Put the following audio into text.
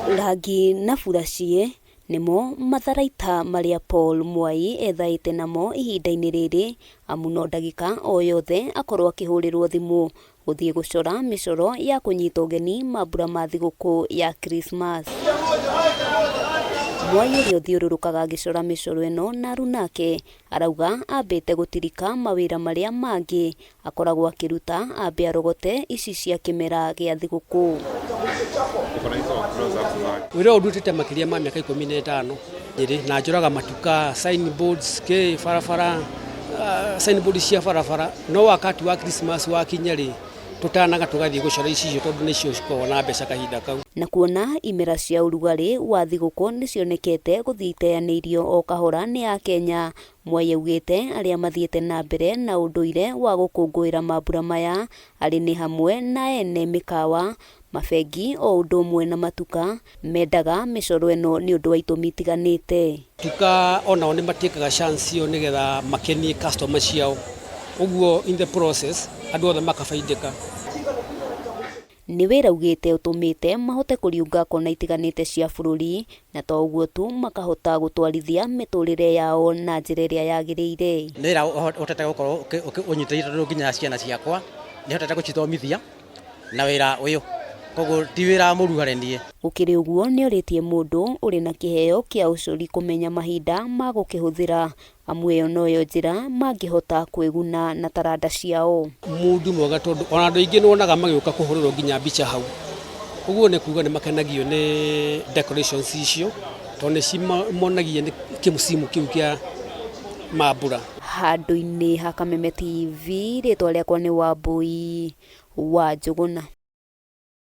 Rangi na buraci nimo matharaita maria Paul Mwai ethaite namo ihinda-ini riri amu no ndagika o yothe akorwo akihurirwo thimu guthie gucora micoro ya kunyita ugeni mambura ma thiguku ya Christmas. Mwai uria uthiururukaga agicora micoro ino na runake arauga ambite gutirika mawira maria mangi akoragwo akiruta ambe arogote ici cia kimera gia thiguku. Wira udutite makiria ma miaka 15 njiri na njoraga matuka signboards ke farafara signboards cia farafara no wakati wa Christmas wa kinyari tutanaga tugathie gucora icio tondu nicio cikoragwo na mbeca kahinda kau. Na kuona imera cia urugari wa thiguku nicionekete guthiteanirio o kahora ni a Kenya, Mwai augite aria mathiete na mbere na unduire wa gukunguira mambura maya ari ni hamwe na ene mikawa, mabengi o undu umwe na matuka mendaga micoro ino ni undu wa itumi itiganite. Tuka onao ni matiekaga chance yo nigetha makenie customer ciao uguo in the process andu othe makafaidika. Ni wira ugite utumite mahote kuriunga kona itiganite cia bururi na to uguo tu makahota gutwarithia miturire yao na njira iria yagiriire. Nira hotete gukorwo unyitite nginya ciana ciakwa ni hotete gucithomithia na wira uyu koguo ti wira muruhare nie. Ukiri uguo ni oritie mundu uri na kiheo kia ucuri kumenya mahinda ma gukihuthira amu iyo noyo njira mangihota kwiguna na taranda ciao. Mundu mwega tondu ona andu ingi nonaga magiuka kuhururwo nginya mbica hau. Uguo ni kuga ni makenagio ni decorations icio tondu cimonagia ni kimusimu kiu kia mambura. Handu-ini ha Kameme TV ritwa riakwa ni Wambui wa Njuguna.